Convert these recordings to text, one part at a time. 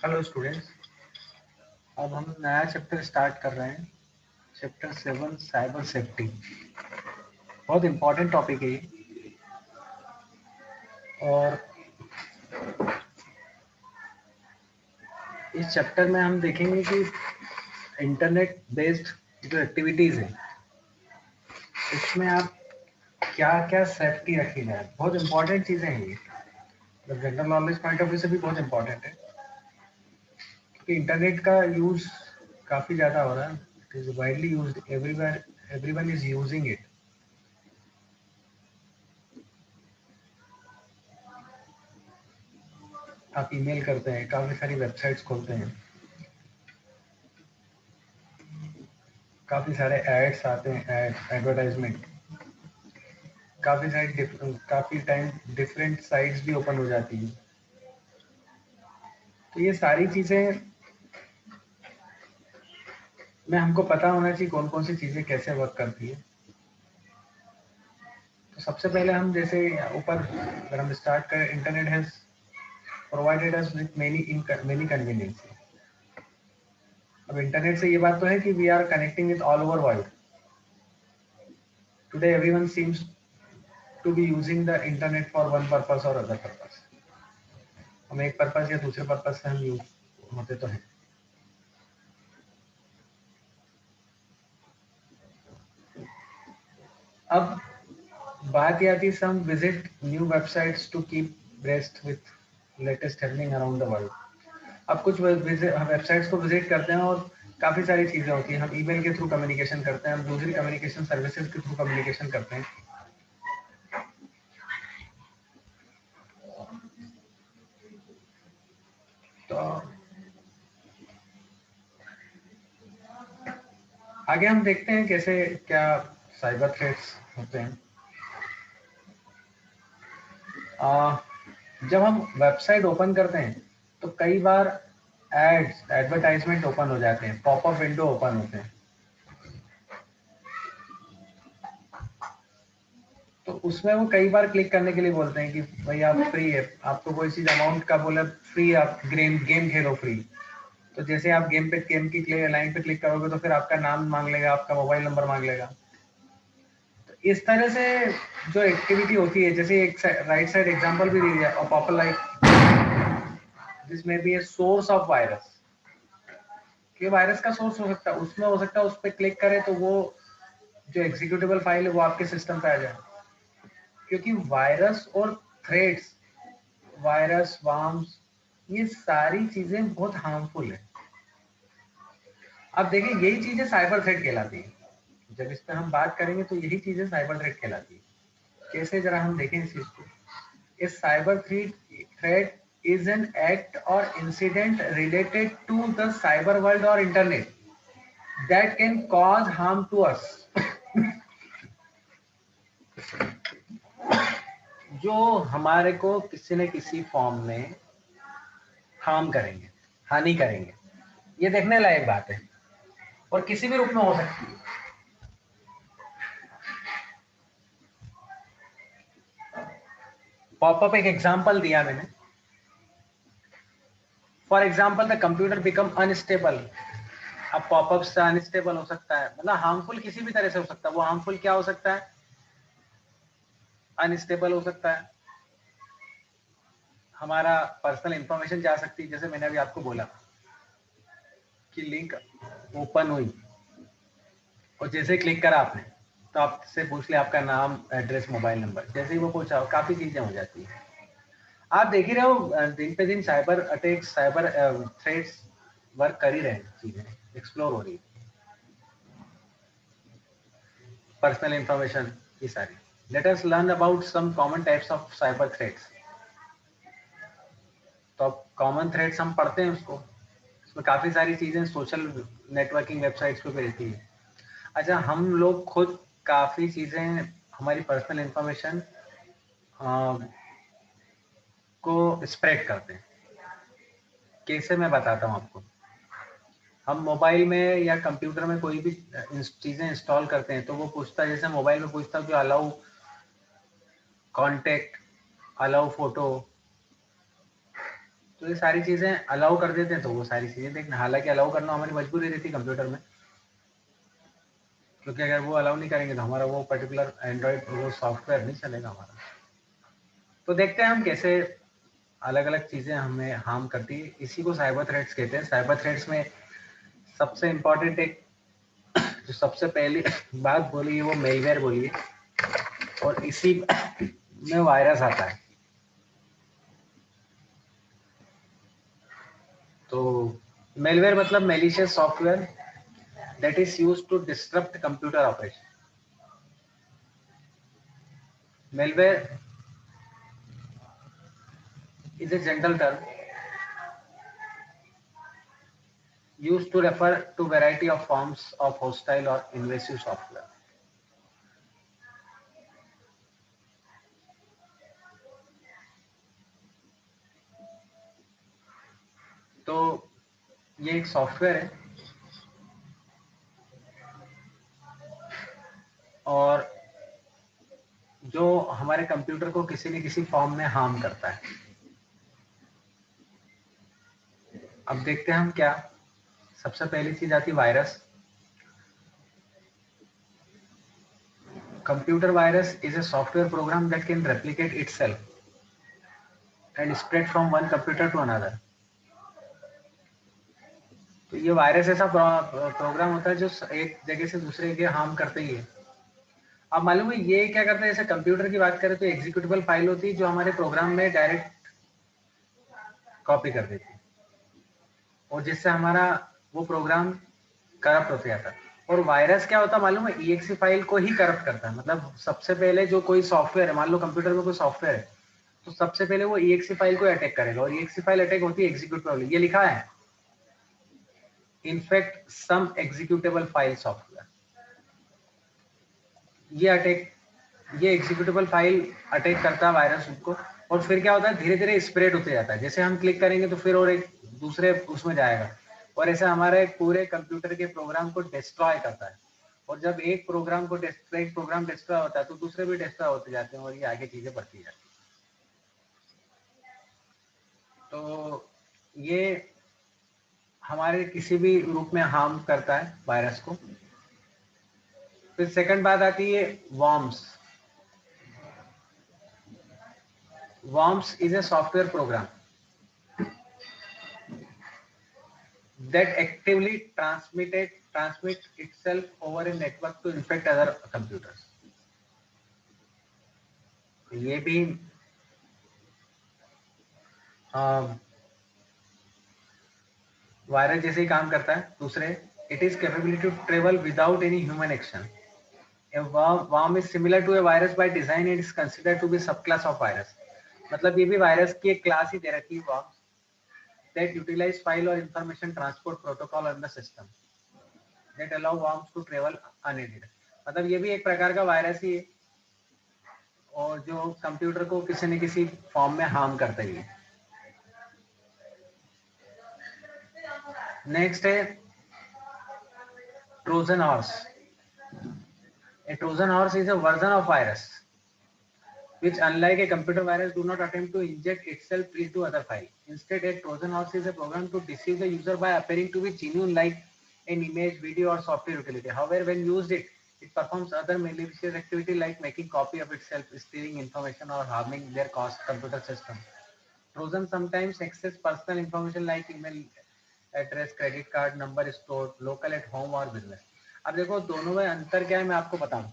Hello students, अब हम नया चैप्टर स्टार्ट कर रहे हैं। Chapter 7 cyber safety. बहुत इम्पोर्टेंट टॉपिक है ये। और इस चैप्टर में हम देखेंगे कि इंटरनेट बेस्ड जो एक्टिविटीज़ है उसमें आप क्या क्या सेफ्टी रखी जाए। बहुत इम्पोर्टेंट चीज़ें हैं ये। General knowledge point of view से भी बहुत इम्पोर्टेंट है, क्योंकि इंटरनेट का यूज़ काफ़ी ज़्यादा हो रहा है। It is widely used everywhere, everyone is using it. आप ईमेल करते हैं, काफ़ी सारी वेबसाइट्स खोलते हैं, काफ़ी सारे एड्स आते हैं, एडवर्टाइजमेंट। काफ़ी टाइम डिफरेंट साइट्स भी ओपन हो जाती हैं। तो ये सारी चीज़ें में हमको पता होना चाहिए कौन कौन सी चीज़ें कैसे वर्क करती है। तो सबसे पहले हम जैसे ऊपर अगर हम स्टार्ट करें, internet has provided us with many convenience. अब इंटरनेट से ये बात तो है कि we are connecting with all over world. Today everyone seems to be using the internet for one purpose और अदर पर्पस। हम एक पर्पस या दूसरे पर्पस से हम यूज होते तो हैं। अब बात ये आती है, some visit new websites to keep breast with latest happening around the world. अब कुछ वेबसाइट्स को विजिट करते हैं और काफ़ी सारी चीज़ें होती हैं। हम ईमेल के थ्रू कम्युनिकेशन करते हैं, हम दूसरी कम्युनिकेशन सर्विसेज के थ्रू कम्युनिकेशन करते हैं। तो आगे हम देखते हैं कैसे क्या साइबर थ्रेट्स होते हैं। जब हम वेबसाइट ओपन करते हैं तो कई बार एडवर्टाइजमेंट ओपन हो जाते हैं, पॉपअप विंडो ओपन होते हैं। तो उसमें वो कई बार क्लिक करने के लिए बोलते हैं कि भाई आप फ्री है, आपको कोई चीज अमाउंट का बोला फ्री, आप गेम खेलो फ्री। तो जैसे आप गेम की लाइन पे क्लिक करोगे तो फिर आपका नाम मांग लेगा, आपका मोबाइल नंबर मांग लेगा। तो इस तरह से जो एक्टिविटी होती है, जैसे एक राइट साइड एग्जांपल भी दी है, popup like this may be a source of virus. कि वायरस का सोर्स हो सकता है, उसमें हो सकता है उस पर क्लिक करें तो वो जो एग्जीक्यूटेबल फाइल है वो आपके सिस्टम पे आ जाए। क्योंकि वायरस और थ्रेड्स, वायरस, वार्म्स, ये सारी चीजें बहुत हार्मफुल है। अब देखिए, यही चीजें साइबर थ्रेट कहलाती है। जब इस पर हम बात करेंगे तो यही चीजें साइबर थ्रेट कहलाती है। कैसे, जरा हम देखें इस चीज को। इस cyber threat is an act or incident related to the cyber world or internet that can cause harm to us. जो हमारे को किसी न किसी फॉर्म में हार्म करेंगे, हानि करेंगे। ये देखने लायक बात है और किसी भी रूप में हो सकती है। पॉपअप एक एग्जांपल दिया मैंने। For example, the computer become unstable. अब पॉपअप से अनस्टेबल हो सकता है, मतलब हार्मफुल किसी भी तरह से हो सकता है। वो हार्मफुल क्या हो सकता है? अनस्टेबल हो सकता है, हमारा पर्सनल इंफॉर्मेशन जा सकती है। जैसे मैंने अभी आपको बोला कि लिंक ओपन हुई और जैसे क्लिक करा आपने तो आपसे पूछ लिया आपका नाम, एड्रेस, मोबाइल नंबर। जैसे ही वो पूछा, काफी चीजें हो जाती है। आप देख ही रहे हो, दिन पे दिन cyber attacks, cyber threats work कर ही रहे हैं, चीजें एक्सप्लोर हो रही है। पर्सनल इंफॉर्मेशन ये सारी। Let us learn about some common types of cyber threats. तो अब कॉमन थ्रेट्स हम पढ़ते हैं उसको। इसमें काफी सारी चीजें सोशल नेटवर्किंग वेबसाइट्स पे रहती है। अच्छा, हम लोग खुद काफी चीजें, हमारी पर्सनल इंफॉर्मेशन को स्प्रेड करते हैं। कैसे, मैं बताता हूँ आपको। हम मोबाइल में या कंप्यूटर में कोई भी चीजें इंस्टॉल करते हैं तो वो पूछता है, जैसे मोबाइल में पूछता है कि अलाउ कॉन्टेक्ट, अलाउ फोटो। तो ये सारी चीजें अलाउ कर देते हैं, तो वो सारी चीजें देखना, हालांकि अलाउ करना हमारी मजबूरी रहती है कंप्यूटर में, क्योंकि अगर वो अलाउ नहीं करेंगे तो हमारा वो पर्टिकुलर एंड्रॉइड वो सॉफ्टवेयर नहीं चलेगा हमारा। तो देखते हैं हम कैसे अलग अलग चीजें हमें हार्म करती है, इसी को साइबर थ्रेट्स कहते हैं। साइबर थ्रेट्स में सबसे इम्पोर्टेंट एक जो सबसे पहली बात बोली है वो मेलवेयर बोली है, और इसी में वायरस आता है। तो मेलवेयर मतलब malicious software that is used to disrupt computer operation. Malware is a general term used to refer to variety of forms of hostile or invasive software. तो ये एक सॉफ्टवेयर है और जो हमारे कंप्यूटर को किसी न किसी फॉर्म में हार्म करता है। अब देखते हैं हम क्या। सबसे पहली चीज आती है virus. Computer virus is a software program that can replicate itself and spread from one computer to another. तो ये वायरस ऐसा प्रोग्राम होता है जो एक जगह से दूसरे जगह हार्म करते ही है। अब मालूम है ये क्या करता है, जैसे कंप्यूटर की बात करें तो एग्जीक्यूटेबल फाइल होती है जो हमारे प्रोग्राम में डायरेक्ट कॉपी कर देती है, और जिससे हमारा वो प्रोग्राम करप्ट होते जाता है। और वायरस क्या होता है मालूम है, ईएक्सी फाइल को ही करप्ट करता है। मतलब सबसे पहले जो कोई सॉफ्टवेयर है, मान लो कंप्यूटर में कोई सॉफ्टवेयर है, तो सबसे पहले वो ईएक्सी फाइल को अटैक करेगा, और ईएक्सी फाइल अटैक होती है एग्जीक्यूटेबल। ये लिखा है इनफेक्ट सम एग्जीक्यूटेबल फाइल सॉफ्टवेयर। ये एग्जीक्यूटेबल फाइल अटैक करता है वायरस उसको, और फिर क्या होता है धीरे धीरे स्प्रेड होते जाता है। जैसे हम क्लिक करेंगे तो फिर और एक दूसरे उसमें जाएगा, और ऐसे हमारे पूरे कंप्यूटर के प्रोग्राम को डिस्ट्रॉय करता है। और जब एक प्रोग्राम डिस्ट्रॉय होता है तो दूसरे भी डिस्ट्रॉय होते जाते हैं, और ये आगे चीजें बढ़ती जाती हैं। तो ये हमारे किसी भी रूप में हार्म करता है वायरस को। फिर सेकंड बात आती है worms. Worms is a software program that actively transmits itself over a network to infect other computers. ये भी वायरस जैसे ही काम करता है। दूसरे, it is capability to travel without any human action. A worm is similar to a virus by design and is considered to be subclass of virus. मतलब ये भी वायरस की एक क्लास ही दे रखी है worms that utilize file or information transport protocol on the system that allow worms to travel unaided. मतलब ये भी एक प्रकार का वायरस ही है, और जो कंप्यूटर को किसी न किसी फॉर्म में हार्म करता ही है। नेक्स्ट है Trojan horse. A Trojan horse is a version of virus which, unlike a computer virus, do not attempt to inject itself into other file. Instead, a Trojan horse is a program to deceive the user by appearing to be genuine, like an image, video, or software utility. However, when used, it performs other malicious activity like making copy of itself, stealing information, or harming their computer system. Trojan sometimes access personal information like email address, credit card number stored local at home or business. अब देखो दोनों में अंतर क्या है, मैं आपको बताऊं।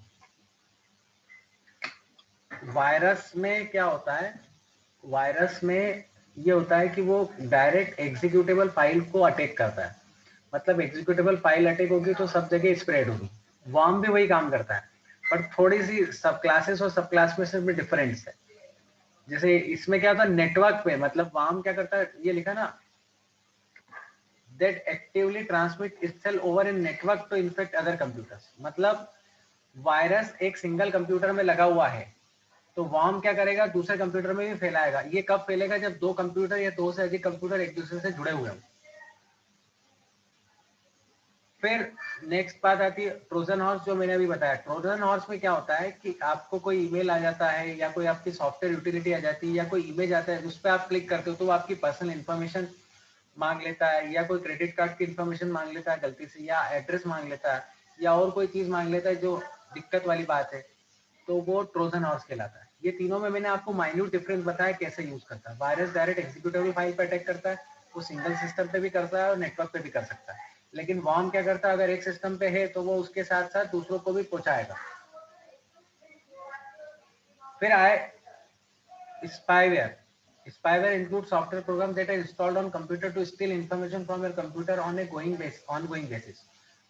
वायरस में क्या होता है, वायरस में ये होता है कि वो डायरेक्ट एग्जीक्यूटेबल फाइल को अटैक करता है। मतलब एग्जीक्यूटेबल फाइल अटैक होगी तो सब जगह स्प्रेड होगी। वर्म भी वही काम करता है, बट थोड़ी सी सब क्लासेस और सब क्लास में से डिफरेंस है। जैसे इसमें क्या होता है नेटवर्क पे, मतलब वर्म क्या करता है, ये लिखा ना that actively transmit itself over a network to infect other computers. मतलब वायरस एक सिंगल कंप्यूटर में लगा हुआ है तो वर्म क्या करेगा, दूसरे कंप्यूटर में भी फैलाएगा। ये कब फैलेगा, जब दो कंप्यूटर या दो से अधिक कंप्यूटर एक दूसरे से जुड़े हुए हों। फिर नेक्स्ट बात आती है ट्रोजन हॉर्स, जो मैंने अभी बताया। ट्रोजन हॉर्स में क्या होता है कि आपको कोई ईमेल आ जाता है या कोई आपकी सॉफ्टवेयर यूटिलिटी आ जाती है या कोई इमेज आता है, उस पर आप क्लिक करते हो तो वो आपकी पर्सनल इन्फॉर्मेशन मांग लेता है, या कोई क्रेडिट कार्ड की इन्फॉर्मेशन मांग लेता है गलती से, या एड्रेस मांग लेता है, या और कोई चीज मांग लेता है जो दिक्कत वाली बात है, तो वो ट्रोजन हॉर्स कहलाता है। ये तीनों में मैंने आपको माइन्यूट डिफरेंस बताया कैसे यूज करता है। वायरस डायरेक्ट एग्जीक्यूटेबल फाइल पर अटैक करता है, वो सिंगल सिस्टम पे भी करता है और नेटवर्क पे भी कर सकता है। लेकिन वॉर्म क्या करता है, अगर एक सिस्टम पे है तो वो उसके साथ साथ दूसरों को भी पहुंचाएगा। फिर आए spyware. Spyware includes software programs that are installed on computer to steal information from your computer on a ongoing basis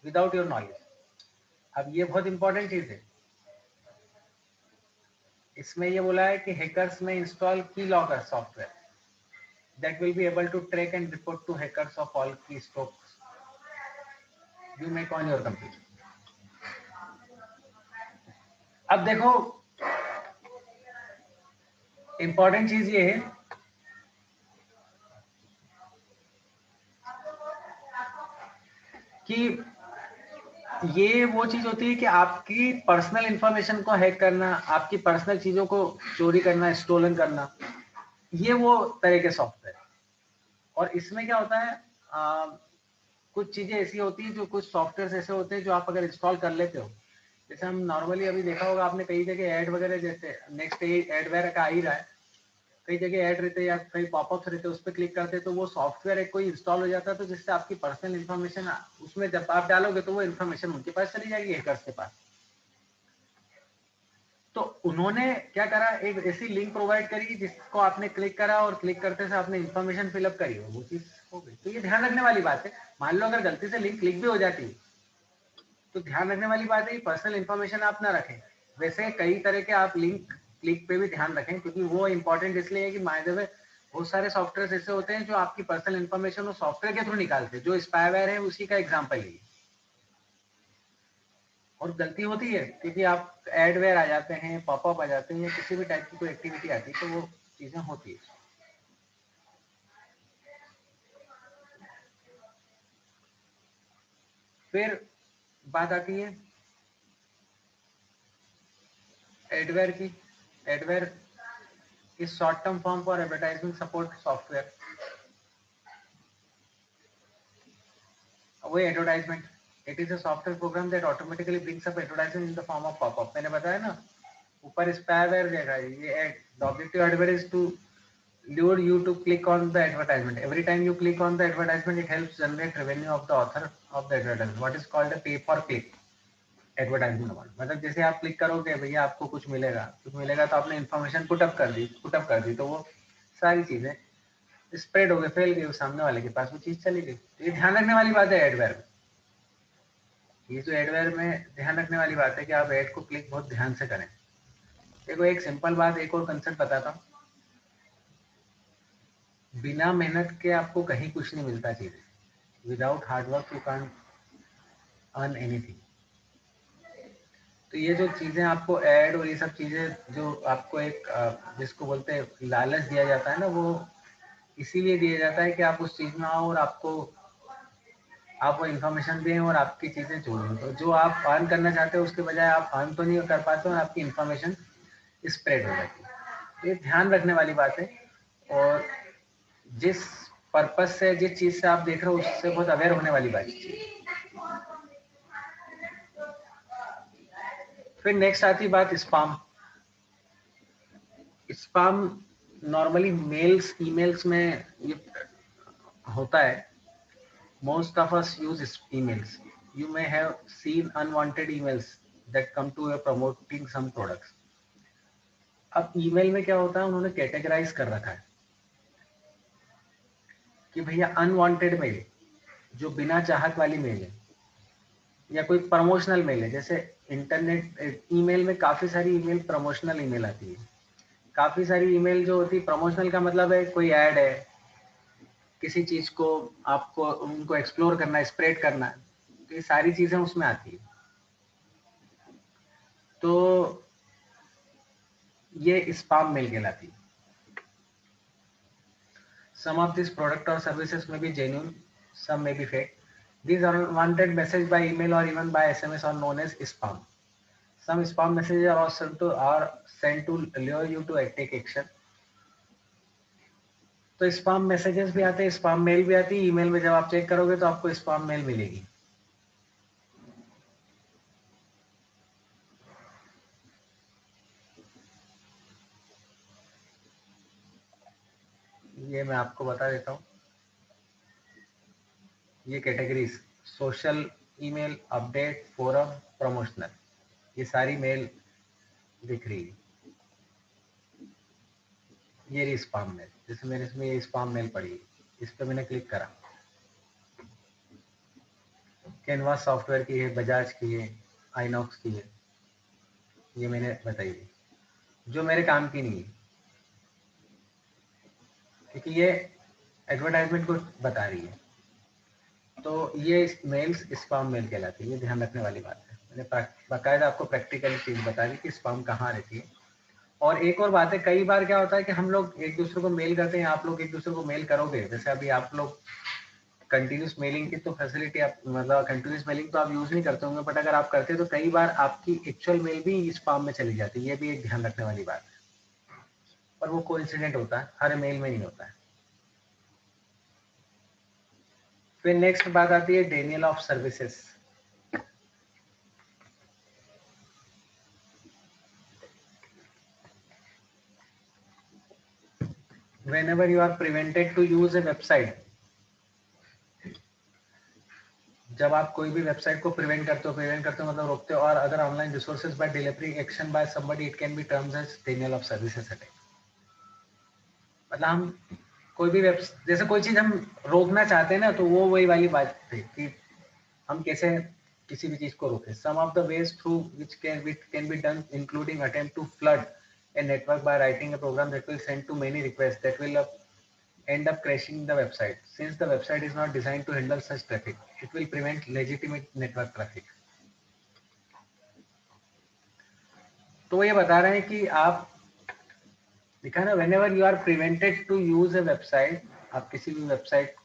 without your knowledge. अब ये बहुत इंपॉर्टेंट चीज है। इसमें ये बोला है कि हैकर्स में इंस्टॉल की logger software that will be able to track and report to hackers of all keystrokes you make on your computer. अब देखो इंपॉर्टेंट चीज ये है कि ये वो चीज होती है कि आपकी पर्सनल इंफॉर्मेशन को हैक करना, आपकी पर्सनल चीजों को चोरी करना, स्टोलन करना, ये वो तरह के सॉफ्टवेयर। और इसमें क्या होता है, कुछ चीजें ऐसी होती है, जो कुछ सॉफ्टवेयर ऐसे होते हैं जो आप अगर इंस्टॉल कर लेते हो, जैसे हम नॉर्मली अभी देखा होगा आपने कई जगह ऐड वगैरह, जैसे नेक्स्ट एड वगैरह का आ ही रहा है, कई जगह ऐड रहते हैं या कई पॉपअप्स रहते हैं, उस पर क्लिक करते हैं तो वो सॉफ्टवेयर एक कोई इंस्टॉल हो जाता है, तो जिससे आपकी पर्सनल इन्फॉर्मेशन उसमें जब आप डालोगे तो वो इन्फॉर्मेशन उनके पास चली जाएगी, हैकर्स के पास। तो उन्होंने क्या करा, एक ऐसी लिंक प्रोवाइड करी जिसको आपने क्लिक करा और क्लिक करते से आपने इन्फॉर्मेशन फिलअप करी हो, वो चीज हो गई। तो ये ध्यान रखने वाली बात है। मान लो अगर गलती से लिंक क्लिक भी हो जाती है तो ध्यान रखने वाली बात है कि पर्सनल इन्फॉर्मेशन आप ना रखें। वैसे कई तरह के आप लिंक क्लिक पे भी ध्यान रखें, क्योंकि वो इंपॉर्टेंट इसलिए है कि माय द वे बहुत सारे सॉफ्टवेयर ऐसे होते हैं जो आपकी पर्सनल इन्फॉर्मेशन वो सॉफ्टवेयर के थ्रू निकालते हैं। जो स्पाईवेयर है उसी का एग्जाम्पल है। और गलती होती है क्योंकि आप एडवेयर आ जाते हैं, पॉपअप आ जाते हैं, या किसी भी टाइप की कोई एक्टिविटी आती है तो वो चीजें होती है। फिर बात आती है एडवेयर की। Adware is short term form for advertisement support software. वही advertisement, it is a software program that automatically brings up advertisement in the form of popup. मैंने बताया ना ऊपर स्पाईवेयर देखा है, ये ad the objective advertise is to lure you to click on the advertisement. Every time you click on the advertisement, it helps generate revenue of the author of the advertisement. What is called a pay for click advertisement model. मतलब जैसे आप click करोगे भैया आपको कुछ मिलेगा, तो आपने इन्फॉर्मेशन पुटअप कर दी तो वो सारी चीजें स्प्रेड हो गए, फैल गई, सामने वाले के पास वो चीज चली गई। तो ये ध्यान रखने वाली बात है एडवेयर में। ये जो एडवेयर में ध्यान रखने वाली बात है कि आप एड को क्लिक बहुत ध्यान से करें। देखो एक सिंपल बात, एक और कंसेप्ट बताता हूँ। बिना मेहनत के आपको कहीं कुछ नहीं मिलता चीजें। Without hard work you can't earn anything. तो ये जो चीजें आपको ऐड और ये सब चीजें जो आपको एक जिसको बोलते हैं लालच दिया जाता है ना, वो इसीलिए दिया जाता है कि आप उस चीज में आओ और आप वो इन्फॉर्मेशन दें और आपकी चीजें जोड़ें। तो जो आप अर्न करना चाहते हो उसके बजाय आप अर्न तो नहीं कर पाते और आपकी इन्फॉर्मेशन स्प्रेड हो जाती है। तो ये ध्यान रखने वाली बात है। और जिस पर्पज से, जिस चीज से आप देख रहे हो उससे बहुत अवेयर होने वाली बात है। फिर नेक्स्ट आती बात spam. Spam normally mails emails में ये होता है। Most of us use emails. You may have seen unwanted emails that come to your promoting some products. अब ईमेल में क्या होता है, उन्होंने कैटेगराइज कर रखा है कि भैया अनवांटेड मेल, जो बिना चाहत वाली मेल है, या कोई प्रमोशनल मेल है। जैसे इंटरनेट ईमेल में काफी सारी ईमेल प्रमोशनल ईमेल आती है। काफी सारी ईमेल जो होती है प्रमोशनल का मतलब है कोई ऐड है, किसी चीज को आपको उनको एक्सप्लोर करना है, स्प्रेड करना है, तो ये सारी चीजें उसमें आती है। तो ये स्पाम मेल कहलाती है। सम ऑफ दिस प्रोडक्ट और सर्विसेज में भी जेन्युइन, सम में भी fake. These unwanted message by email or even by SMS are known as spam. Some spam messages are also sent to lure you to take action. तो spam messages भी आते हैं, spam mail भी आती है। Email में जब आप चेक करोगे तो आपको स्पैम मेल मिलेगी। ये मैं आपको बता देता हूँ, ये categories social, email, update, forum, promotional, ये सारी मेल दिख रही है। ये रही स्पैम मेल, जैसे मेरे इसमें ये स्पैम मेल पड़ी है, इस पर मैंने क्लिक करा। कैनवास सॉफ्टवेयर की है, बजाज की है, आइनॉक्स की है, ये मैंने बताई थी, जो मेरे काम की नहीं है, क्योंकि ये एडवर्टाइजमेंट को बता रही है। तो ये मेल्स स्पैम मेल कहलाती है, ये ध्यान रखने वाली बात है। मैंने बाकायदा आपको प्रैक्टिकल चीज बता दी कि स्पैम कहाँ रहती है। और एक और बात है, कई बार क्या होता है कि हम लोग एक दूसरे को मेल करते हैं, आप लोग एक दूसरे को मेल करोगे, जैसे अभी आप लोग कंटिन्यूस मेलिंग की तो फैसिलिटी आप मतलब कंटिन्यूस मेलिंग तो आप यूज नहीं करते होंगे, बट अगर आप करते तो कई बार आपकी एक्चुअल मेल भी स्पैम में चली जाती है, ये भी एक ध्यान रखने वाली बात है। पर वो कोइंसिडेंट होता है, हर मेल में नहीं होता है। फिर नेक्स्ट बात आती है denial of services. Whenever you are prevented to use a website, जब आप कोई भी वेबसाइट को प्रिवेंट करते हो मतलब रोकते हो, और other online resources by delivering action by somebody, it can be terms as denial of services attack. मतलब हम कोई भी वेब, जैसे कोई चीज हम रोकना चाहते हैं ना, तो वो वही वाली बात थी कि हम कैसे किसी भी चीज को रोके। Some of the ways through which can be done including attempt to flood a network by writing a program that will send too many requests that will end up crashing the website. Since the website is not designed to handle such traffic, it will prevent legitimate network traffic. तो ये बता रहे हैं कि आप लिखा ना, whenever you are prevented to use a website, आप किसी भी वेबसाइट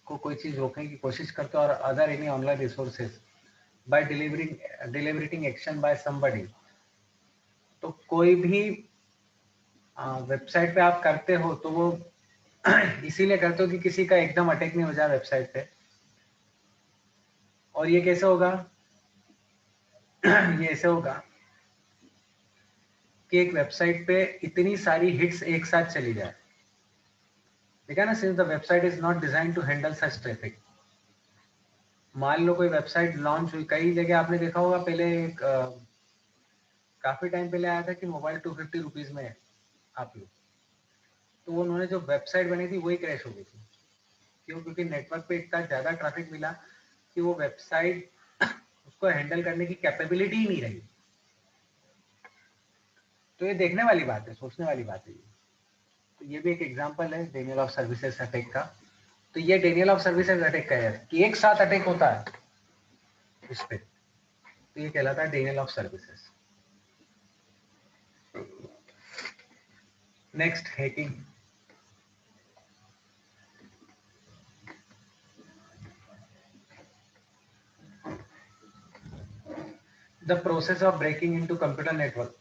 को कोई चीज रोकने की कोशिश करते हो, और other any online resources by delivering action by somebody, तो कोई भी वेबसाइट पे आप करते हो तो वो इसीलिए करते हो कि किसी का एकदम अटैक नहीं हो जाए वेबसाइट पे। और ये कैसे होगा? ये ऐसे होगा कि एक वेबसाइट पे इतनी सारी हिट्स एक साथ चली जाए, ठीक है ना। Since the website is not design to handle such traffic. मान लो कोई वेबसाइट लॉन्च हुई, कई जगह आपने देखा होगा, पहले एक काफी टाइम पहले आया था कि मोबाइल 250 रुपीज में आप लो, तो वो उन्होंने जो वेबसाइट बनी थी वही क्रैश हो गई थी। क्यों? क्योंकि नेटवर्क पे इतना ज्यादा ट्रैफिक मिला कि वो वेबसाइट उसको हैंडल करने की कैपेबिलिटी ही नहीं रही। तो ये देखने वाली बात है, सोचने वाली बात है। तो ये भी एक एग्जांपल है डेनियल ऑफ सर्विसेज अटैक का। तो ये डेनियल ऑफ सर्विसेज अटैक का है कि एक साथ अटैक होता है इस पे, तो ये कहलाता है denial of services. Next, hacking. The process of breaking into computer network.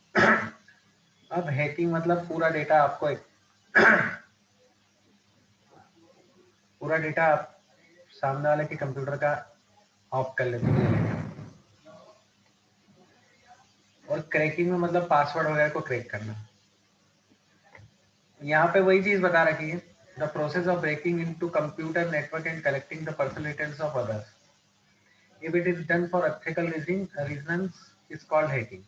अब हैकिंग मतलब पूरा डेटा आपको पूरा डेटा आप सामने वाले के कंप्यूटर का ऑफ कर लेते हैं। और क्रैकिंग में मतलब पासवर्ड वगैरह को क्रैक करना। यहाँ पे वही चीज बता रखी है, the process of breaking into computer network and collecting the personal details of others. If it is done for ethical reasons, it's called hacking.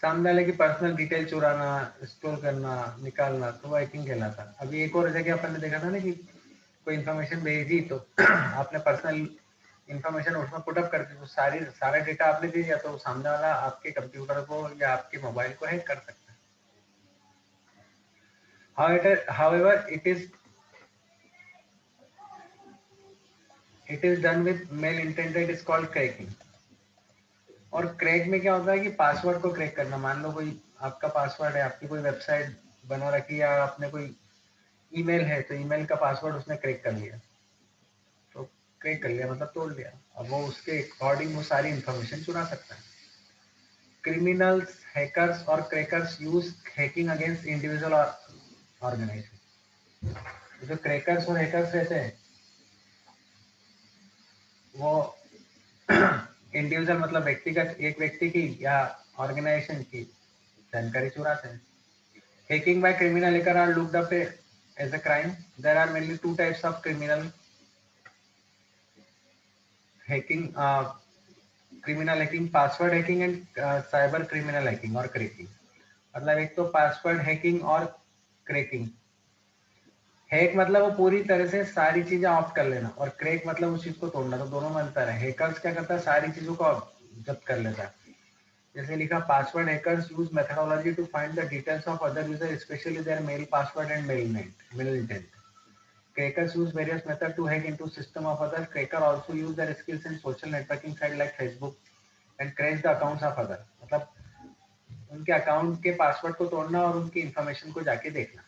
सामने वाले की पर्सनल डिटेल चुराना, स्टोर करना, निकालना, तो वो हैकिंग कहलाता है। अभी एक और जगह अपन ने देखा था ना कि कोई इन्फॉर्मेशन भेजी तो आपने पर्सनल इन्फॉर्मेशन उसमें पुटअप कर दी, तो सारा डेटा आपने दे दिया, तो सामने वाला आपके कंप्यूटर को या आपके मोबाइल को हैक कर सकता है। However, it is done with malintended, is called cracking. और क्रैक में क्या होता है कि पासवर्ड को क्रैक करना। मान लो कोई आपका पासवर्ड है, आपकी कोई वेबसाइट बना रखी है, या आपने कोई ईमेल है तो ईमेल का पासवर्ड उसने क्रैक कर लिया, क्रैक कर लिया मतलब तोड़ लिया, अब वो उसके अकॉर्डिंग वो सारी इंफॉर्मेशन चुरा सकता है। क्रिमिनल्स, हैकर्स और crackers use hacking against individual और ऑर्गेनाइजेशन। जो क्रैकर्स और हैकर्स रहते हैं वो इंडिविजुअल मतलब व्यक्तिगत एक व्यक्ति की या ऑर्गेनाइजेशन की जानकारी चुराते हैं। Hacking by criminal hacker are looked up as a crime. There are mainly two types of criminal hacking, criminal hacking, password hacking and cyber criminal hacking और क्रैकिंग। मतलब एक तो पासवर्ड हैकिंग और क्रैकिंग। हैक मतलब वो पूरी तरह से सारी चीजें ऑफ कर लेना और क्रैक मतलब उस चीज को तोड़ना, तो दोनों में अंतर है। हैकर्स क्या करता है, सारी चीजों को जब्त कर लेता है। जैसे लिखा password hackers use methodology to find the details of other user specially their mail password and mail intent. Crackers use various methods to hack into system of others. Crackers also use their skills in social networking site like Facebook and crash the accounts of others. मतलब उनके account के password को तोड़ना और उनकी information को जाके देखना।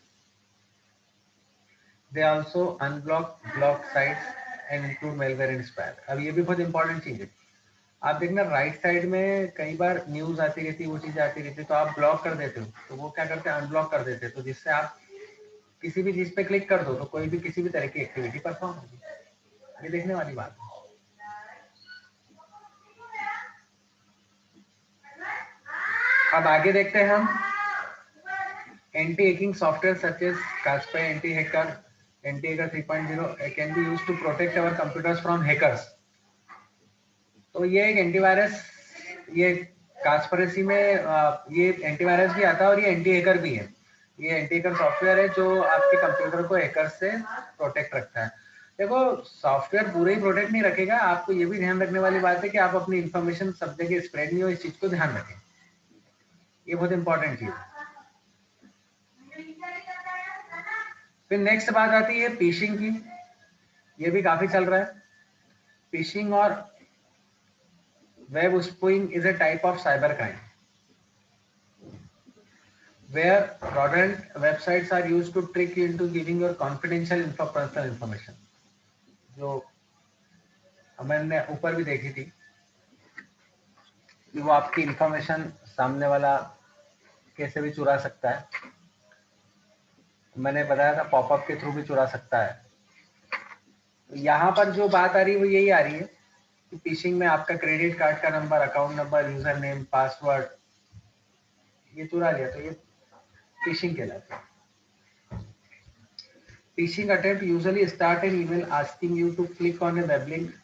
They also unblock block sites and include malware and spam. अब ये भी बहुत इंपॉर्टेंट चीज है। आप देखना राइट साइड में कई बार न्यूज आती रहती है, वो चीजें आती रहती है, तो आप ब्लॉक कर देते हो, तो वो क्या करते हैं अनब्लॉक कर देते हैं, तो जिससे आप किसी भी चीज पे क्लिक कर दो तो कोई भी किसी भी तरह की एक्टिविटी परफॉर्म होगी। ये देखने वाली बात है। अब आगे देखते हैं हम anti hacking software such as Kasper anti hacker 3.0 can be used to protect our computers from hackers. तो ये एक एंटीवायरस, ये कास्परेसी में ये एंटीवायरस भी आता है और ये एंटी हैकर भी है। ये एंटी हैकर सॉफ्टवेयर है जो आपके कंप्यूटर को हैकर से प्रोटेक्ट रखता है। देखो सॉफ्टवेयर पूरे ही प्रोटेक्ट नहीं रखेगा, आपको ये भी ध्यान रखने वाली बात है कि आप अपनी इंफॉर्मेशन सब जगह स्प्रेड नहीं हो, इस चीज को ध्यान रखें। ये बहुत इंपॉर्टेंट चीज है। फिर नेक्स्ट बात आती है फिशिंग की। ये भी काफी चल रहा है। फिशिंग और web spoofing is a type of cyber crime where fraudulent websites are used to trick you into giving your confidential personal information। जो मैंने ऊपर भी देखी थी कि वो आपकी इंफॉर्मेशन सामने वाला कैसे भी चुरा सकता है। मैंने बताया था पॉपअप के थ्रू भी चुरा सकता है। तो यहाँ पर जो बात आ रही है वो यही आ रही है कि फिशिंग में आपका क्रेडिट कार्ड का number, account number, user name, password ये चुरा लिया, तो ये फिशिंग कहलाता है। Phishing attempt usually start an email asking you to click on a web link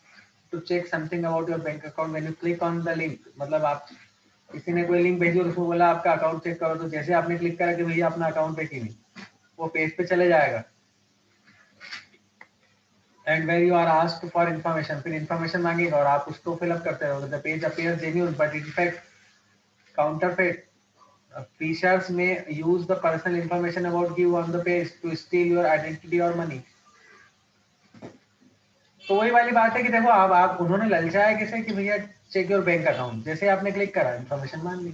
to check something about your bank account. When you click on the link, मतलब आप किसी ने कोई लिंक भेजी और उसको बोला आपका अकाउंट चेक करो, तो जैसे आपने क्लिक करा कि भैया अपना अकाउंट है कि नहीं, वो पेज पे चले जाएगा। And where you are asked for information, फिर इन्फॉर्मेशन मांगेगा और आप उसको फिलअप करते रहोगे। The page appears genuine but in fact counterfeit phishers may use the personal information about you on the page to steal your identity or money। तो वही वाली बात है कि देखो आप उन्होंने ललचाया किसे कि भैया चेक योर बैंक अकाउंट, जैसे आपने क्लिक करा इन्फॉर्मेशन मांग ली।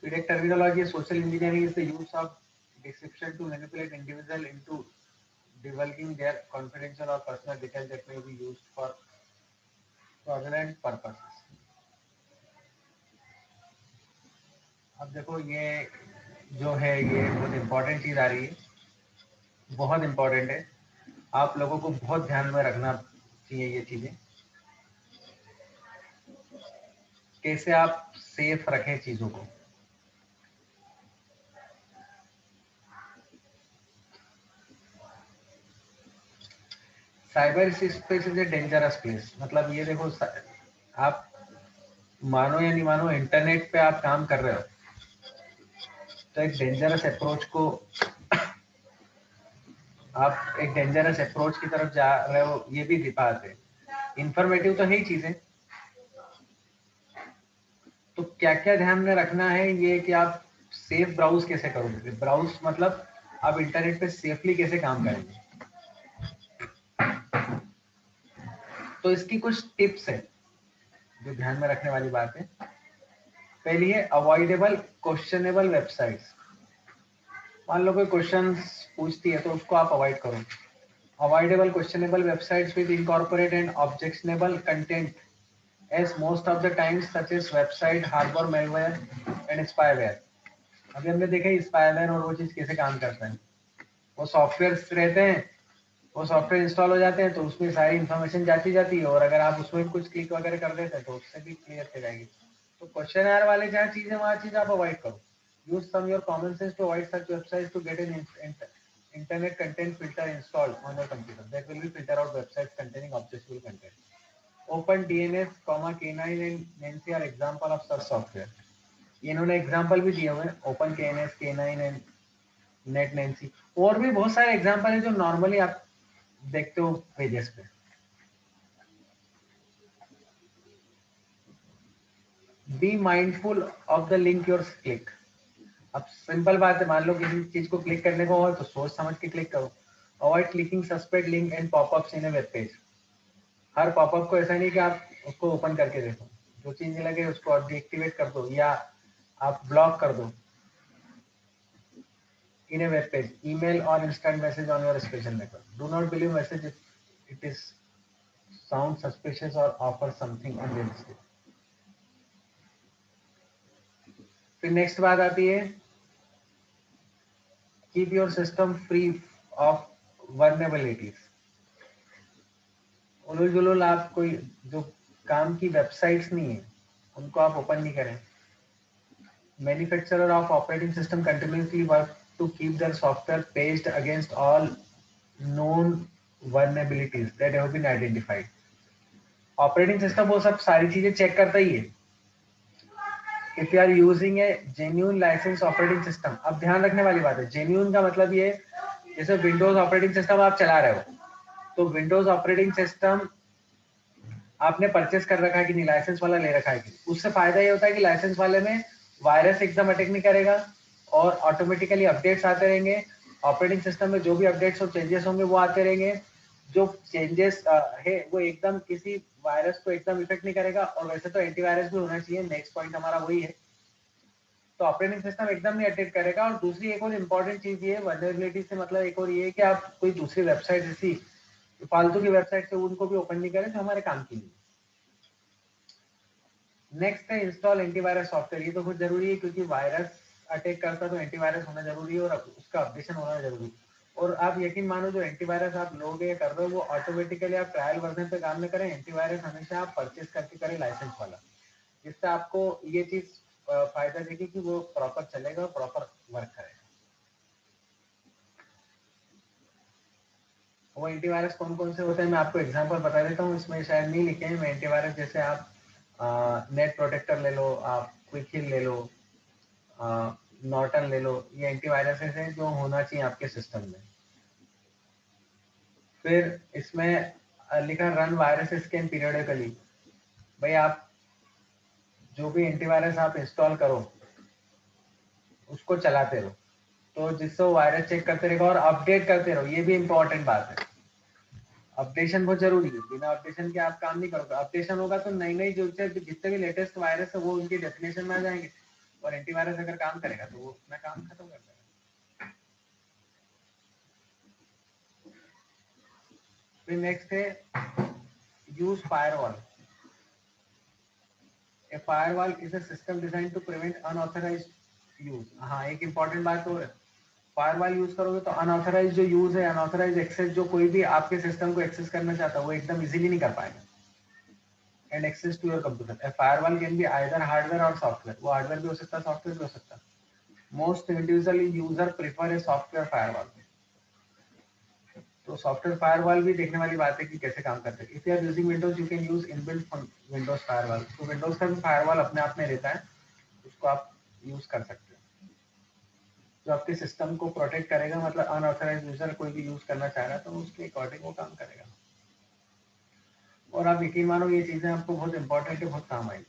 फिर एक terminology social engineering is the use of deception to manipulate individual into divulging their confidential or personal details that may be used for fraudulent purposes। अब देखो ये जो है ये बहुत इंपॉर्टेंट चीज आ रही है, बहुत इंपॉर्टेंट है, आप लोगों को बहुत ध्यान में रखना चाहिए ये चीजें, कैसे आप सेफ रखें चीजों को। Cyber space is a dangerous place. मतलब ये देखो आप मानो या नहीं मानो इंटरनेट पे आप काम कर रहे हो तो एक डेंजरस अप्रोच को आप एक डेंजरस अप्रोच की तरफ जा रहे हो, ये भी दिखाते हैं। इंफॉर्मेटिव तो है ही चीजें, तो क्या क्या ध्यान में रखना है ये कि आप सेफ ब्राउज कैसे करोगे। ब्राउज मतलब आप इंटरनेट पे सेफली कैसे काम करेंगे। तो इसकी कुछ टिप्स है जो ध्यान में रखने वाली बात है। पहली है अवॉइडेबल क्वेश्चनेबल वेबसाइट्स। मान लो कोई क्वेश्चन पूछती है तो उसको आप अवॉइड करो। Avoidable questionable websites with incorporate and objectionable content as most of the times such as website harbor malware and spyware। अभी हमने देखा स्पाईवेयर और वो चीज कैसे काम करता है। वो सॉफ्टवेयर रहते हैं, वो सॉफ्टवेयर इंस्टॉल हो जाते हैं तो उसमें सारी इन्फॉर्मेशन जाती है और अगर आप उसमें कुछ क्लिक वगैरह कर देते हैं तो उससे भी क्लियर हो जाएगी। तो क्वेश्चन आर वाले जहाँ चीजें वहाँ चीज आप अवॉइड करो। Use some your common sense to avoid such websites to get an internet content filter installed on your computer that will be filter out websites containing objectionable content। OpenDNS, K9 and Nancy are example of such software। इन्होंने example भी दिए हुए हैं, OpenKNS, K9 and NetNancy। और भी बहुत सारे example हैं जो नॉर्मली आप देखते हो पेजेस पे। Be mindful of the link your click. अब सिंपल बात है, मान लो किसी चीज को क्लिक करने को हो तो सोच समझ के क्लिक करो। Avoid clicking suspect link and popups in a web page. Her popup को ऐसा नहीं कि आप उसको ओपन करके देखो, जो चीज लगे उसको डीएक्टिवेट कर दो या आप ब्लॉक कर दो। In a web page, email और instant message on your special network. Do not believe message it is sound suspicious और ऑफर समथिंग अनरियलिस्टिक। फिर नेक्स्ट बात आती है keep your system free of vulnerabilities. उलूल जुलूल आप कोई जो काम की वेबसाइट्स नहीं है उनको आप ओपन नहीं करें। Manufacturer of operating system continuously work to keep their software patched against all known vulnerabilities that have been identified। Operating system वो सब सारी चीजें चेक करता ही है। If you are using a genuine licence operating system, अब ध्यान रखने वाली बात है, जेन्यून का मतलब ये जैसे विंडोज ऑपरेटिंग सिस्टम आप चला रहे हो तो विंडोज ऑपरेटिंग सिस्टम आपने परचेस कर रखा है कि नहीं, लाइसेंस वाला ले रखा है कि, उससे फायदा ये होता है कि लाइसेंस वाले में वायरस एकदम अटैक नहीं करेगा और ऑटोमेटिकली अपडेट्स आते रहेंगे। ऑपरेटिंग सिस्टम में जो भी अपडेट्स और चेंजेस होंगे वो आते रहेंगे। जो चेंजेस है वो एकदम किसी वायरस को एकदम इफेक्ट नहीं करेगा। और वैसे तो एंटीवायरस भी होना चाहिए, नेक्स्ट पॉइंट हमारा वही है। तो ऑपरेटिंग सिस्टम एकदम नहीं अटैक करेगा। और दूसरी एक और इम्पोर्टेंट चीज ये वल्नरेबिलिटी से मतलब एक और ये है कि आप कोई दूसरी वेबसाइट जैसी फालतू की वेबसाइट से उनको भी ओपन नहीं करें जो हमारे काम की नहीं। नेक्स्ट है इंस्टॉल एंटीवायरस सॉफ्टवेयर। ये तो बहुत जरूरी है क्योंकि वायरस अटैक करता तो एंटीवायरस होना जरूरी है और उसका अपडेशन होना जरूरी है। और आप यकीन मानो जो एंटीवायरस आप लोगे या कर रहे हो वो ऑटोमेटिकली आप ट्रायल वर्जन पे काम न करें। एंटीवायरस हमेशा आप परचेस करके करें लाइसेंस वाला, जिससे आपको ये चीज फायदा देगी कि वो प्रॉपर चलेगा, प्रॉपर वर्क करेगा। वो एंटीवायरस कौन कौन से होते हैं मैं आपको एग्जांपल बता देता हूँ, इसमें शायद नहीं लिखे हैं। मैं एंटीवायरस जैसे आप नेट प्रोटेक्टर ले लो, आप क्विक हिल ले लो, नॉर्टन ले लो, ये एंटीवायरसेस हैं जो होना चाहिए आपके सिस्टम में। फिर इसमें लिखा रन वायरस स्कैन पीरियडिकली। भाई आप जो भी एंटीवायरस आप इंस्टॉल करो उसको चलाते रहो, तो जिससे वो वायरस चेक करते रहेगा और अपडेट करते रहो। ये भी इंपॉर्टेंट बात है, अपडेशन बहुत जरूरी है। बिना अपडेशन के आप काम नहीं करोगे। अपडेशन होगा तो नई नई जो जितने भी लेटेस्ट वायरस है वो उनकी डेफिनेशन में आ जाएंगे और एंटीवायरस अगर काम करेगा तो वो अपना काम खत्म कर देगा। फिर नेक्स्ट है use firewall. A firewall is a system design to prevent unauthorised use. हाँ, एक इंपॉर्टेंट बात तो है, फायरवॉल यूज करोगे तो अनऑथराइज जो यूज है, अनऑथराइज एक्सेस, जो कोई भी आपके सिस्टम को एक्सेस करना चाहता है वो एकदम इजीली नहीं कर पाएगा। And access to your computer. A firewall can be either hardware और सॉफ्टवेयर। वो हार्डवेयर भी हो सकता है, सॉफ्टवेयर भी हो सकता है। Most individually user prefer a software firewall. तो सॉफ्टवेयर फायरवॉल भी देखने वाली बात है कि कैसे काम करते हैं। If you are using Windows you can use inbuilt Windows firewall. तो विंडोज का भी फायरवॉल अपने आप में रहता है, उसको आप यूज कर सकते हैं, जो आपके सिस्टम को प्रोटेक्ट करेगा। मतलब अनऑथराइज यूजर कोई भी यूज करना चाह रहा है तो उसके अकॉर्डिंग वो काम करेगा। और आप यकीन मानो ये चीजें आपको बहुत इंपॉर्टेंट है, बहुत काम आएगी।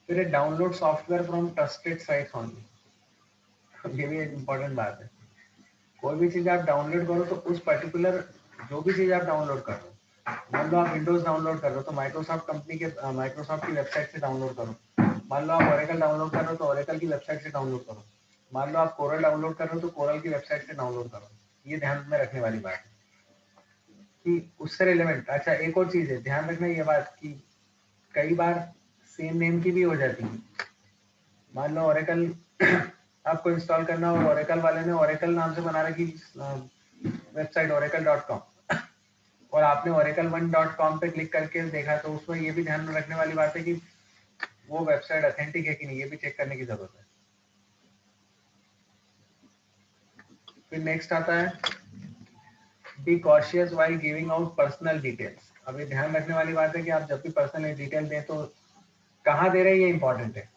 फिर download software from trusted sites only. ये भी एक इंपॉर्टेंट बात है। कोई भी चीज आप डाउनलोड करो तो उस पर्टिकुलर जो भी चीज आप डाउनलोड कर रहे हो, मान लो आप विंडोज डाउनलोड कर रहे हो तो माइक्रोसॉफ्ट कंपनी के माइक्रोसॉफ्ट की वेबसाइट से डाउनलोड करो। मान लो आप ओरेकल डाउनलोड कर रहे हो तो ओरेकल की वेबसाइट से डाउनलोड करो, मान लो आप कोरल डाउनलोड कर रहे हो तो कोरल की वेबसाइट से डाउनलोड करो। ये ध्यान में रखने वाली बात है कि उससे रिलेवेंट। अच्छा एक और चीज है ध्यान रखना ये बात कि कई बार सेम नेम की भी हो जाती है। मान लो ओरेकल आपको इंस्टॉल करना और ओरेकल वाले ने ओरेकल नाम से बना रखी वेबसाइट oracle.com और आपने oracle1.com पे क्लिक करके देखा, तो उसमें ये भी ध्यान में रखने वाली बात है कि वो वेबसाइट ऑथेंटिक है कि नहीं, ये भी चेक करने की जरूरत है। फिर नेक्स्ट आता है be cautious while giving out personal details. अब ये ध्यान रखने वाली बात है कि आप जब भी पर्सनल डिटेल दें तो कहाँ दे रहे हैं ये इंपॉर्टेंट है।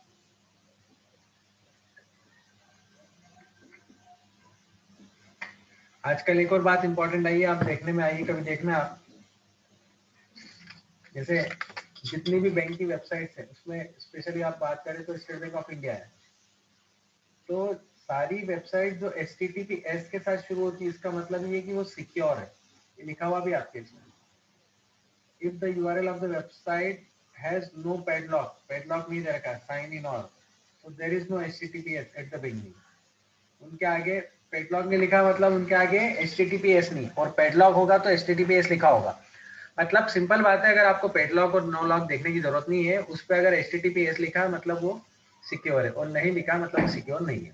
आजकल एक और बात इंपॉर्टेंट आई है, आप देखने में आई, कभी देखना आप, जैसे जितनी भी बैंक की वेबसाइट्स है उसमें स्पेशली आप बात करें तो स्टेट बैंक ऑफ इंडिया है, तो सारी वेबसाइट जो HTTPS के साथ शुरू होती है इसका मतलब ये है कि वो सिक्योर है। ये लिखा हुआ भी आपके इसमें, if the URL of the website has no padlock, padlock नहीं दे रखा, साइन इन और, so there is no HTTPS at the beginning। उनके आगे पैडलॉक नहीं लिखा मतलब उनके आगे HTTPS नहीं, और पैडलॉक होगा तो HTTPS लिखा होगा। मतलब सिंपल बात है, अगर आपको पैडलॉक और नो लॉक देखने की जरूरत नहीं है, उस पर अगर HTTPS लिखा है मतलब वो सिक्योर है, और नहीं लिखा मतलब सिक्योर नहीं है।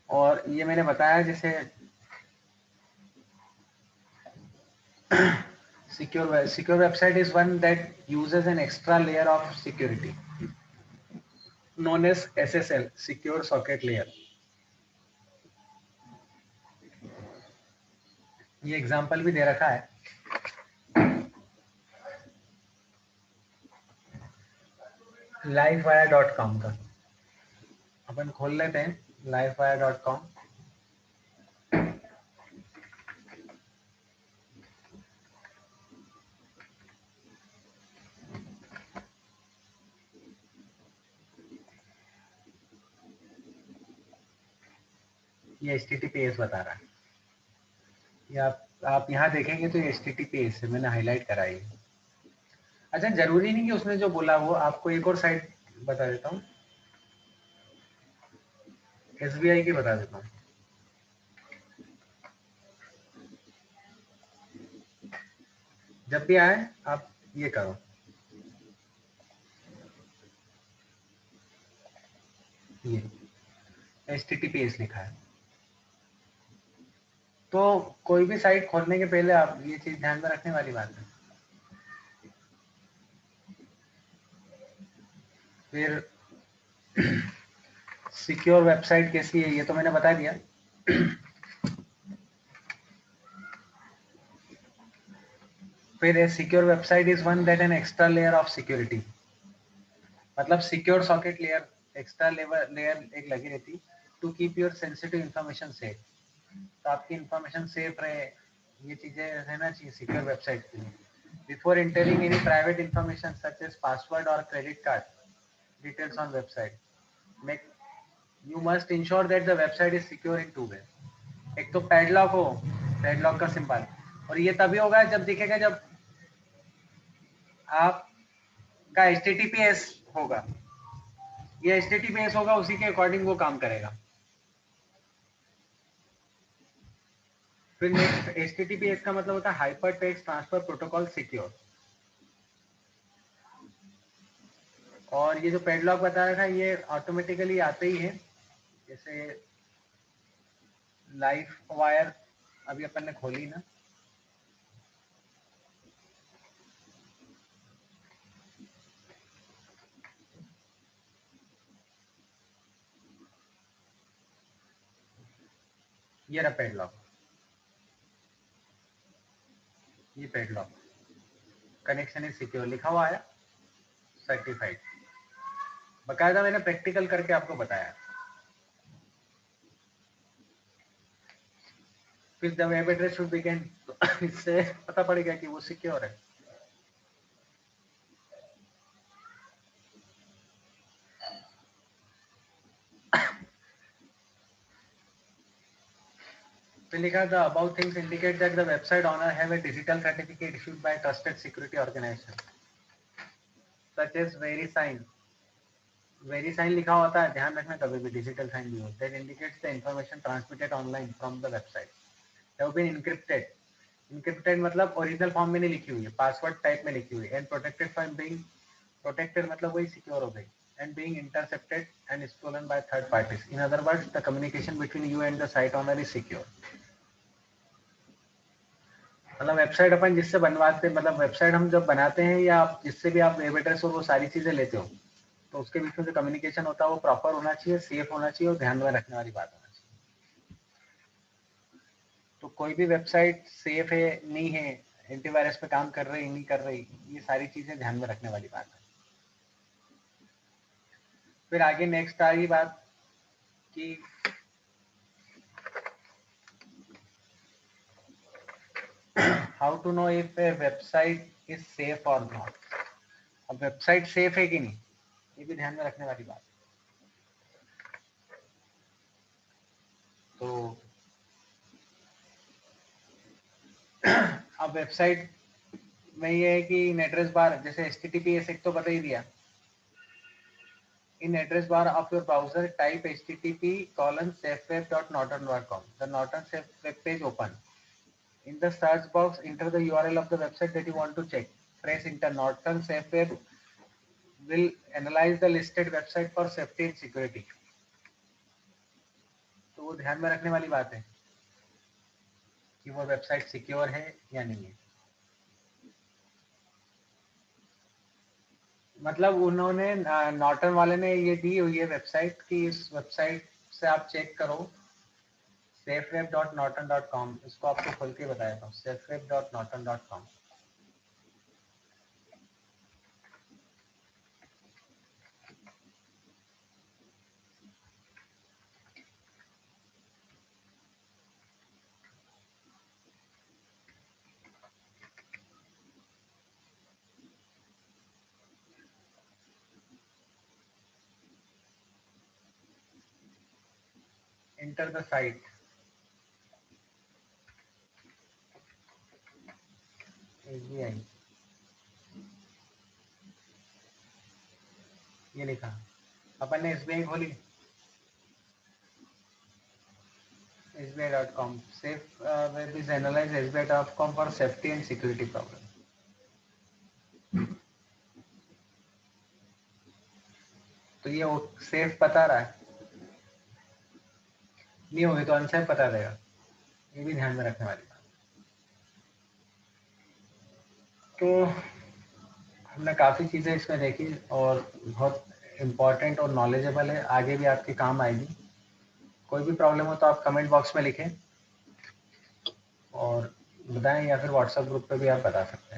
और ये मैंने बताया जैसे secure website is one that uses an extra layer of security known as SSL, secure socket layer। ये एग्जांपल भी दे रखा है, livewire.com का। अपन खोल लेते हैं livewire.com। ये HTTPS बता रहा है, ये आप यहाँ देखेंगे तो ये HTTPS है, मैंने हाईलाइट करा है। अच्छा जरूरी नहीं कि उसने जो बोला वो, आपको एक और साइट बता देता हूँ, SBI की बता देता हूँ। जब भी आए आप ये करो, ये HTTPS लिखा है। तो कोई भी साइट खोलने के पहले आप ये चीज ध्यान में रखने वाली बात है। फिर सिक्योर वेबसाइट कैसी है ये तो मैंने बता दिया। फिर a secure website is one that an extra layer of security, मतलब secure socket layer, extra layer एक लगी रहती to keep your sensitive information safe. तो आपकी इंफॉर्मेशन सेफ रहे, ये चीजें रहना चाहिए सिक्योर वेबसाइट के लिए। Before entering any private information such as password और credit card details on website, make you must ensure that the website is secure in two way. एक तो पैडलॉक हो, पैडलॉक का सिंबल, और ये तभी होगा जब दिखेगा जब आपका HTTPS होगा, ये HTTPS होगा उसी के अकॉर्डिंग वो काम करेगा। फिर नेक्स्ट HTTPS का मतलब होता है hyper text transfer protocol secure. और ये जो पैडलॉक बता रहा था ये ऑटोमेटिकली आते ही है, जैसे लाइफ वायर अभी अपन ने खोली ना, ये रहा पैडलॉक, ये पैडलॉक कनेक्शन इज सिक्योर लिखा हुआ है, सर्टिफाइड, बकायदा मैंने प्रैक्टिकल करके आपको बताया। फिर the web address should begin, तो इससे पता पड़ेगा कि वो सिक्योर है। फिर लिखा the about things indicate that the website owner have a digital certificate issued by trusted security organisation such as VeriSign. VeriSign लिखा होता है, ध्यान रखना कभी भी डिजिटल साइन भी हो, that indicates the information transmitted online from the website have been encrypted. Encrypted मतलब ओरिजिनल फॉर्म में नहीं लिखी हुई है, पासवर्ड टाइप में लिखी हुई है, and protected from being, protected मतलब वही सिक्योर हो गई, and being intercepted and stolen by third parties. In other words, the communication between you and the site owner is secure. मतलब वेबसाइट अपन जिससे बनवाते, मतलब वेबसाइट हम जब बनाते हैं या आप जिससे भी आप वेब एड्रेस और वो सारी चीजें लेते हो, तो उसके बीच में जो कम्युनिकेशन होता है वो प्रॉपर होना चाहिए, सेफ होना चाहिए और ध्यान में रखने वाली बात होना चाहिए। तो कोई भी वेबसाइट सेफ है नहीं है, एंटीवायरस पे काम कर रही नहीं कर रही, ये सारी चीजें ध्यान में रखने वाली बात है। फिर आगे नेक्स्ट आ रही बात कि how to know if a website is safe और नॉट। अब वेबसाइट सेफ है कि नहीं, ये भी ध्यान में रखने वाली बात। तो अब वेबसाइट में ये है कि इन एड्रेस बार, जैसे HTTPS एक तो बता ही दिया, in address bar of your browser type http://safeweb.norton.com, the Norton Safe web page open. In the search box, enter the URL of the website that you want to check. Press enter. Norton Safe Web will analyze the listed website for safety and security. तो वो ध्यान में रखने वाली बात है कि वो वेबसाइट सिक्योर है या नहीं है। मतलब उन्होंने नॉर्टन वाले ने ये दी हुई है वेबसाइट कि इस वेबसाइट से आप चेक करो, safeweb.norton.com, इसको आपको खोल के बताया था, safeweb.norton.com। Enter the site, SBI, ये लिखा, अपन ने SBI खोली, SBI.com, safe web is analyzed SBI.com for safety and security problem। तो ये सेफ बता रहा है, नहीं होगी तो अनसेफ बता देगा, ये भी ध्यान में रखने वाली बात। तो हमने काफ़ी चीज़ें इसमें देखी और बहुत इम्पोर्टेंट और नॉलेजेबल है, आगे भी आपके काम आएगी। कोई भी प्रॉब्लम हो तो आप कमेंट बॉक्स में लिखें और बताएं, या फिर व्हाट्सएप ग्रुप पे भी आप बता सकते हैं।